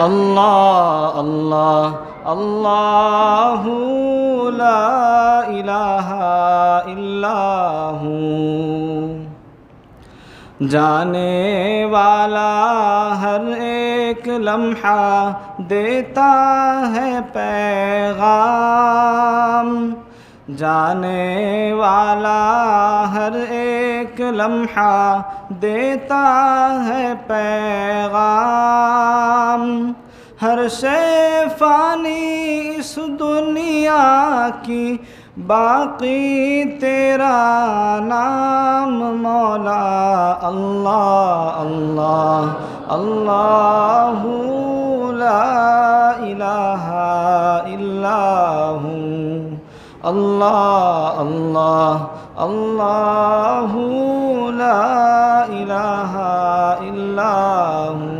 अल्लाह अल्लाह अल्लाहु ला इलाहा इल्लाहु। जाने वाला हर एक लम्हा देता है पैगाम, जाने वाला हर एक लम्हा देता है पैगाम। हर शे फ़ानी इस दुनिया की, बाकी तेरा नाम मौला। अल्लाह अल्लाह अल्लाहु ला इलाहा इल्लाहु। अल्लाह अल्लाह अल्लाहु ला इलाहा इल्लाहु।